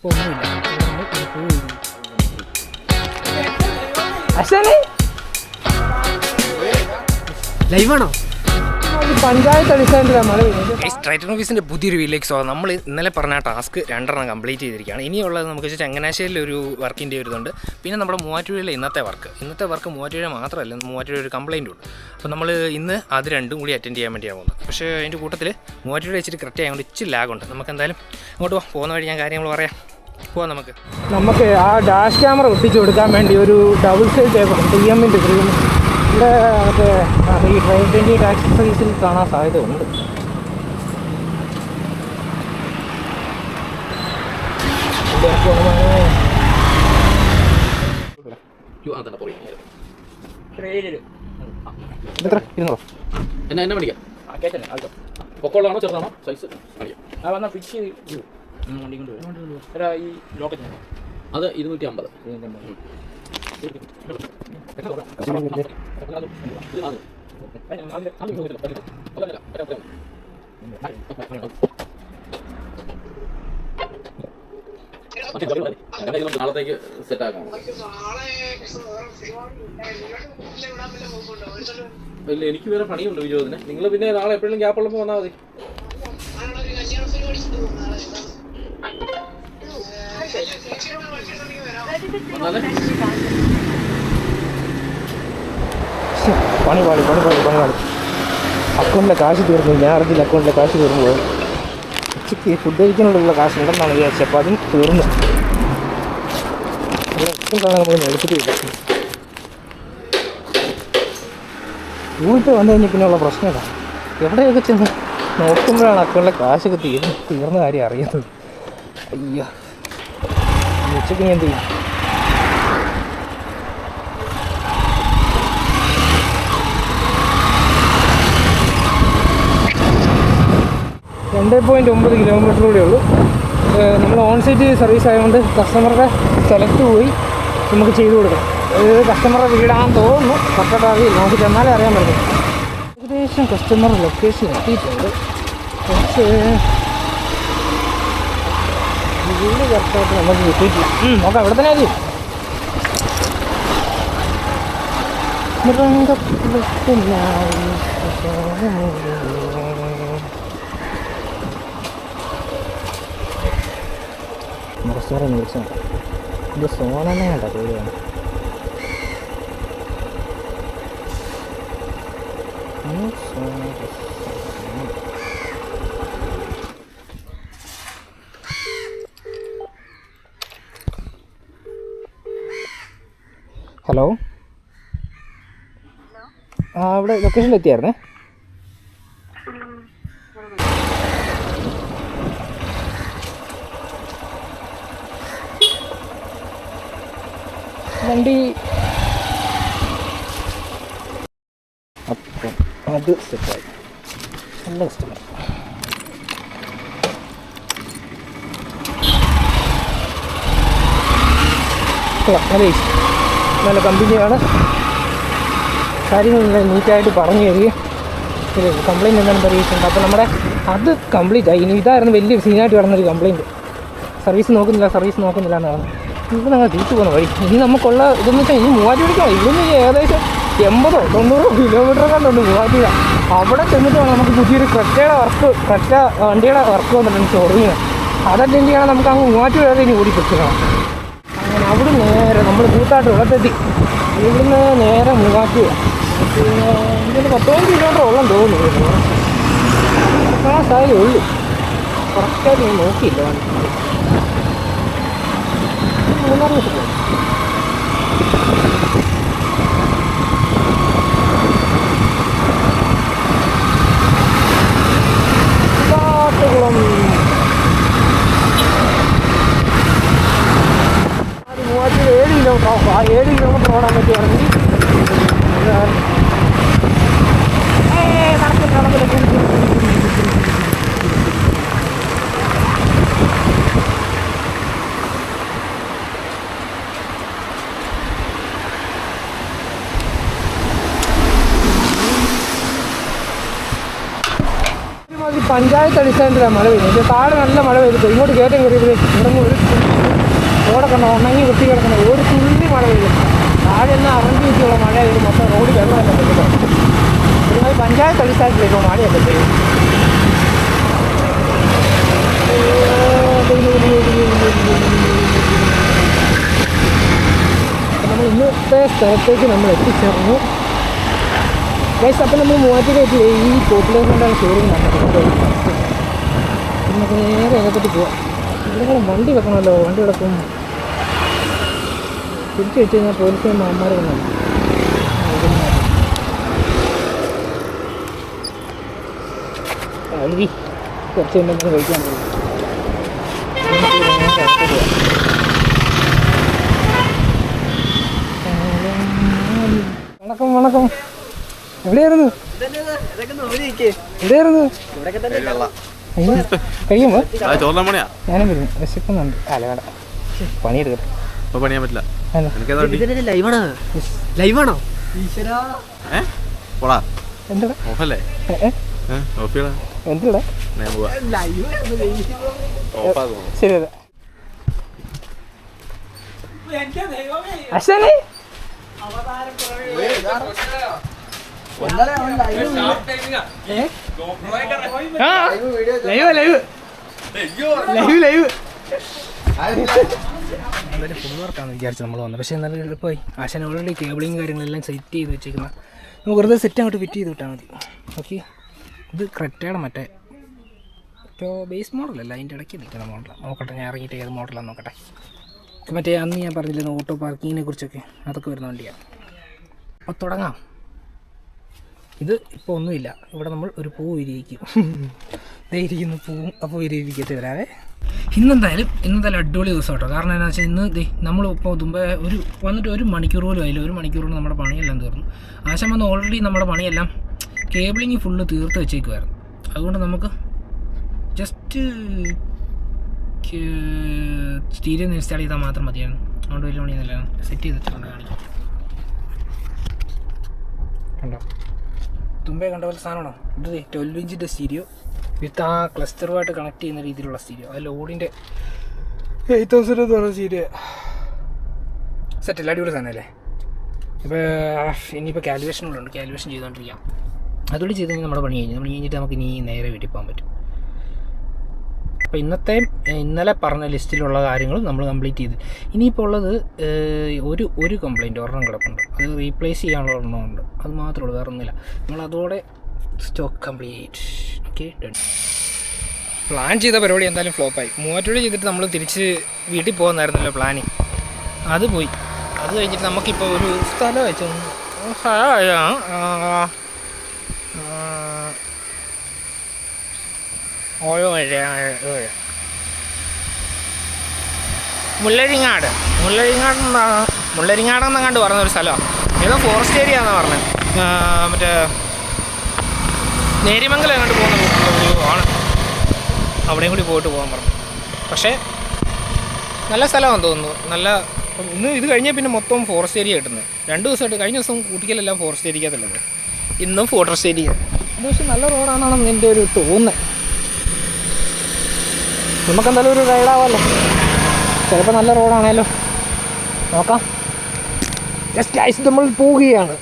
ഒന്നുമില്ല. അശ്വനി ലൈവാണോ? പഞ്ചായത്ത് അടിസ്ഥാനത്തിലാണ് മഴ പെയ്യുന്നത്. ട്രൈറ്റൺ ഓഫീസിൻ്റെ പുതിയൊരു വീട്ടിലേക്ക് സ്വാഗതം. നമ്മൾ ഇന്നലെ പറഞ്ഞ ടാസ്ക് 2 കംപ്ലീറ്റ് ചെയ്തിരിക്കുകയാണ്. ഇനിയുള്ളത് നമുക്ക് ചങ്ങനാശ്ശേരിയിൽ ഒരു വർക്കിൻ്റെ ഒരു ഇതുണ്ട്. പിന്നെ നമ്മുടെ മൂവാറ്റുപുഴയിലെ ഇന്നത്തെ വർക്ക് മൂവാറ്റുപുഴ മാത്രമല്ല, മൂവാറ്റുപുഴ ഒരു കംപ്ലയിൻ്റ് ഉണ്ട്. അപ്പോൾ നമ്മൾ ഇന്ന് അത് രണ്ടും കൂടി അറ്റൻഡ് ചെയ്യാൻ വേണ്ടിയാണ് പോകുന്നത്. പക്ഷേ അതിൻ്റെ കൂട്ടത്തിൽ മൂവാറ്റുപുഴ വെച്ചിട്ട് കറക്റ്റ് ആയതുകൊണ്ട് ഇച്ചിരി ലാഗുണ്ട്. നമുക്ക് എന്തായാലും അങ്ങോട്ട് പോകുന്ന വഴി ഞാൻ കാര്യങ്ങൾ പറയാം. പോവാം. നമുക്ക് ആ ഡാഷ് ക്യാമറ ഒട്ടിച്ചു കൊടുക്കാൻ വേണ്ടി ഒരു ഡബിൾ സൈഡ് ടേപ്പ് TMൻ്റെ സ്ക്രീൻ ഇവിടെ മറ്റേ ഈ ട്രെയിൻ ടാക്സി സർവീസിൽ കാണാൻ സാധ്യത ഉണ്ട്. എന്നെ മേടിക്കാം. പൊക്കമുള്ളതാണോ ചെറുതാണോ സൈസ് വന്നാൽ ഫിക്സ് ചെയ്ത് വണ്ടി കൊണ്ടുവരും. ഈ ലോക്കറ്റ് അത് 250. നാളത്തേക്ക് സെറ്റ് ആക്കാം. ഇല്ല, എനിക്ക് വേറെ പണിയുണ്ട് വിജോദിന്. നിങ്ങൾ പിന്നെ നാളെ എപ്പോഴും ഗ്യാപ്പ് ഉള്ളപ്പോൾ വന്നാൽ മതി. പണിപാടി അക്കൗണ്ടിലെ കാശ് തീർന്നു. ഞാൻ അറിഞ്ഞില്ല അക്കൗണ്ടിലെ കാശ് തീർന്നു പോയത്. ഉച്ചയ്ക്ക് ഫുഡ് കഴിക്കാനുള്ള കാശ് ഉണ്ടെന്നാണ് വിചാരിച്ചത്. അപ്പോൾ അതും തീർന്നു. നമുക്ക് എടുത്തിട്ടില്ല. വീട്ടിൽ വന്നു കഴിഞ്ഞാൽ പിന്നെയുള്ള പ്രശ്നമില്ല. എവിടെയൊക്കെ ചെന്ന് നോക്കുമ്പോഴാണ് അക്കൗണ്ടിലെ കാശൊക്കെ തീർന്ന കാര്യം അറിയുന്നത്. അയ്യോ, ഉച്ചയ്ക്ക് ഞാൻ എന്ത് ചെയ്യും? രണ്ട് 2.9 കിലോമീറ്ററിലൂടെ ഉള്ളൂ. നമ്മൾ ഓൺ സൈറ്റ് സർവീസ് ആയതുകൊണ്ട് കസ്റ്റമറുടെ സ്ഥലത്ത് പോയി നമുക്ക് ചെയ്തു കൊടുക്കണം. കസ്റ്റമറുടെ വീടാണെന്ന് തോന്നുന്നു, കറക്റ്റായിട്ട് അറിയില്ല. നമുക്ക് ചെന്നാലേ അറിയാൻ പറ്റും. ഏകദേശം കസ്റ്റമർ ലൊക്കേഷൻ എത്തിയിട്ടുണ്ട്. പക്ഷേ വീട് കറക്റ്റായിട്ട് നമുക്ക് കിട്ടിയിട്ടില്ല. നോക്കാം, എവിടെ തന്നെ ആയിരിക്കും. റെസ്റ്റോറൻറ്റ് വിളിച്ചാൽ ഇത് സോണെന്നെ കണ്ട പേരാണ്. ഹലോ, അവിടെ ലൊക്കേഷനിൽ എത്തിയായിരുന്നേ. വണ്ടി അപ്പം അത് സെറ്റായി. നല്ല കസ്റ്റമർ. നല്ല കമ്പനിയാണ്. കാര്യങ്ങൾ നീറ്റായിട്ട് പറഞ്ഞു തരികയും കംപ്ലയിൻ്റ് എന്താണെന്ന് പരീക്ഷിച്ചിട്ടുണ്ട്. അപ്പോൾ നമ്മുടെ അത് കംപ്ലീറ്റ് ആയി. ഇനി ഇതായിരുന്നു വലിയൊരു സീനായിട്ട് കിടന്നൊരു കംപ്ലയിൻറ്റ്. സർവീസ് നോക്കുന്നില്ല എന്ന് പറഞ്ഞു. ഇപ്പോൾ ഞങ്ങൾ തിരിച്ചു പോകുന്ന വഴി. ഇനി നമുക്കുള്ള ഇതെന്ന് വെച്ചാൽ ഇനി മൂവാറ്റുപുഴയ്ക്കാണ്. ഇവിടുന്ന് ഏകദേശം 80-90 കിലോമീറ്റർ കണ്ടുണ്ട് മൂവാറ്റുപുഴ. അവിടെ ചെന്നിട്ട് വേണം നമുക്ക് പുതിയൊരു ക്രെറ്റ വണ്ടിയുടെ വർക്ക് വന്നിട്ടുണ്ട് ഷോറൂമിന്. അത് അറ്റൻഡ് ചെയ്യണം. നമുക്ക് അങ്ങ് മൂവാറ്റുപുഴ ഇനി ഓടിപ്പിക്കണം. അങ്ങനെ അവിടെ നേരെ നമ്മൾ കൂത്താട്ട് ഇടത്തെത്തി. ഇവിടുന്ന് നേരെ മൂവാറ്റുപുഴ. പിന്നെ ഇതിന് 10 കിലോമീറ്റർ ഉള്ളം തോന്നുന്നു. ആ സാഹചര്യം ഉള്ളൂ. കറക്റ്റായിട്ട് ഞാൻ നോക്കിയില്ല. 3 ദിവസം മൂവാറ്റുപുഴ 7 കിലോമീറ്റർ ഓടാൻ പറ്റുവാണെങ്കിൽ പഞ്ചായത്ത് അടിസ്ഥാനത്തിലാണ് മഴ പെയ്യുന്നത്. താഴെ നല്ല മഴ പെയ്തിട്ട് ഇങ്ങോട്ട് കയറ്റം കയറിയപ്പോഴേ ഇറങ്ങി ഒരു കണ്ടോ ഉണങ്ങി വൃത്തി കിടക്കുന്നത്, ഒരു തുള്ളി മഴ പെയ്യും. താഴെ നിന്ന് അവണ്ടി വെച്ചുള്ള മഴ ഇത് മൊത്തം റോഡിൽ വെള്ളമല്ല കിട്ടും. ഒരുമാതിരി പഞ്ചായത്ത് അടിസ്ഥാനത്തില്ല ഇപ്പോൾ മഴയൊക്കെ ചെയ്യും. നമ്മൾ ഇന്നത്തെ സ്ഥലത്തേക്ക് നമ്മൾ എത്തിച്ചേർന്നു ഗൈസ്. അപ്പം നമ്മൾ മൂവാറ്റുപുഴ ഈ പോപ്പുലേഷൻ്റെ ഷോറൂം നമുക്ക് നേരെ അതിനെപ്പറ്റി പോവാം. ഇവിടെ വണ്ടി വെക്കണമല്ലോ, വണ്ടി കിടക്കും തിരിച്ചു വെച്ച് കഴിഞ്ഞാൽ പോലീസ് മാന്മാർ വന്നു. അഴുകി കുറച്ച് എന്തെങ്കിലും കഴിക്കാൻ പോകും. വണക്കം വണക്കം. എവിടെയായിരുന്നു എവിടെയായിരുന്നു കഴിയുമ്പോ ഞാനും വരും. വിശക്കുന്നുണ്ട്. അല്ല വേണ്ട, പണിയെടുക്കട്ടെ. പണിയാൻ പറ്റില്ല. എന്തിടാ ശരി അതെ. Ashwini live live live live എന്തായാലും ഫുൾ വർക്കാണെന്ന് വിചാരിച്ചു നമ്മൾ വന്നത്. പക്ഷേ എന്നാലും എളുപ്പമായി. ആശാൻ ഓൾറെഡി കേബിളിങ് കാര്യങ്ങളെല്ലാം സെറ്റ് ചെയ്ത് വെച്ചേക്കുന്ന, നമുക്ക് വെറുതെ സെറ്റ് അങ്ങോട്ട് ഫിറ്റ് ചെയ്ത് വിട്ടാൽ മതി. ഓക്കെ, ഇത് ക്രെറ്റയുടെ മറ്റേ ബേസ് മോഡലല്ല, അതിൻ്റെ ഇടയ്ക്ക് നിൽക്കുന്ന മോഡലാണ്. നോക്കട്ടെ, ഞാൻ ഇറങ്ങിയിട്ട് ഏത് മോഡലാണെന്ന് നോക്കട്ടെ. മറ്റേ അന്ന് ഞാൻ പറഞ്ഞില്ലേ ഓട്ടോ പാർക്കിങ്ങിനെ കുറിച്ചൊക്കെ, അതൊക്കെ വരുന്ന വണ്ടിയാണ്. അപ്പോൾ തുടങ്ങാം. ഇത് ഇപ്പോൾ ഒന്നുമില്ല, ഇവിടെ നമ്മൾ ഒരു പൂ വിരിയിക്കും. ഇതേ ഇരിക്കുന്ന പൂവും അപ്പോൾ വിരിയിക്കത്തെ വരാവേ. ഇന്നെന്തായാലും അടിപൊളി ദിവസം കേട്ടോ. കാരണം എന്താണെന്ന് വെച്ചാൽ ഇന്ന് നമ്മളിപ്പോൾ മുമ്പേ വന്നിട്ട് 1 മണിക്കൂർ പോലും ആയില്ല. 1 മണിക്കൂർ കൊണ്ട് നമ്മുടെ പണിയെല്ലാം തീർന്നു. ആശം വന്ന് ഓൾറെഡി നമ്മുടെ പണിയെല്ലാം കേബിളിങ് ഫുള്ള് തീർത്ത് വെച്ചേക്കുമായിരുന്നു. അതുകൊണ്ട് നമുക്ക് ജസ്റ്റ് സ്റ്റീരിയോ ഇൻസ്റ്റാൾ ചെയ്താൽ മാത്രം മതിയാണ്. അതുകൊണ്ട് വലിയ പണിയൊന്നുമില്ല, സെറ്റ് ചെയ്ത് വെച്ചുകൊണ്ട് കാണിക്കാം. കണ്ടോ, തുമ്പേ കണ്ട പോലെ സാധനമാണോ ഇത്? 12 ഇഞ്ചിൻ്റെ സ്റ്റീരിയോ വിത്ത് ആ ക്ലസ്റ്ററുമായിട്ട് കണക്ട് ചെയ്യുന്ന രീതിയിലുള്ള സ്റ്റീരിയോ. അത് ലോഡിൻ്റെ 8000 എന്ന് പറഞ്ഞ സ്റ്റീരിയോ സെറ്റല്ല, അടിപൊളി സാധനമല്ലേ. ഇപ്പോൾ ഇനിയിപ്പോൾ കാൽക്കുലേഷനുകളുണ്ട്, കാൽക്കുലേഷൻ ചെയ്തുകൊണ്ടിരിക്കാം. അതുകൊണ്ട് ചെയ്ത് കഴിഞ്ഞാൽ നമ്മുടെ പണി കഴിഞ്ഞിട്ട് നമുക്ക് ഇനി നേരെ വീട്ടിൽ പോകാൻ പറ്റും. അപ്പോൾ ഇന്നലെ പറഞ്ഞ ലിസ്റ്റിലുള്ള കാര്യങ്ങളും നമ്മൾ കംപ്ലീറ്റ് ചെയ്ത്. ഇനിയിപ്പോൾ ഉള്ളത് ഒരു കംപ്ലയിൻറ്റ് ഒരെണ്ണം കിടപ്പുണ്ട്, അത് റീപ്ലേസ് ചെയ്യാനുള്ള ഒരെണ്ണമുണ്ട്. അത് മാത്രമേ ഉള്ളൂ, വേറെ ഒന്നുമില്ല. നമ്മളതോടെ stock complete. Okay, done. Plan ചെയ്ത പരിപാടി എന്തായാലും ഫ്ലോപ്പായി. മൂവാറ്റുപുഴ ചെയ്തിട്ട് നമ്മൾ തിരിച്ച് വീട്ടിൽ പോകുന്നായിരുന്നല്ലോ പ്ലാനിങ്, അത് പോയി. അത് കഴിഞ്ഞിട്ട് നമുക്കിപ്പോൾ ഒരു സ്ഥലം വെച്ചു മുള്ളരിങ്ങാടെന്ന് കണ്ട് പറഞ്ഞൊരു സ്ഥലമാണ്. ഏതോ ഫോറസ്റ്റ് ഏരിയ എന്നാണ് പറഞ്ഞത്. മറ്റേ നേരിമംഗലം എങ്ങോട്ട് പോകുന്ന ആണ്. അവിടെയും കൂടി പോയിട്ട് പോകാൻ പറഞ്ഞു. പക്ഷേ നല്ല സ്ഥലമാണെന്ന് തോന്നുന്നു. നല്ല ഇന്ന് ഇത് കഴിഞ്ഞാൽ പിന്നെ മൊത്തം ഫോറസ്റ്റ് ഏരിയ കിട്ടുന്നത്. 2 ദിവസമായിട്ട്, കഴിഞ്ഞ ദിവസം കൂട്ടിക്കലെല്ലാം ഫോറസ്റ്റ് ഏരിയക്കകത്തുള്ളത്, ഇന്നും ഫോറസ്റ്റ് ഏരിയ. അത് പക്ഷേ നല്ല റോഡാണെന്നാണ് എൻ്റെ ഒരു തോന്നുന്നത്. നമുക്കെന്തായാലും ഒരു റൈഡാവാമല്ലോ. ചിലപ്പോൾ നല്ല റോഡാണേലോ, നോക്കാം. ജസ്റ്റ് ഐസ് നമ്മൾ പോവുകയാണ്.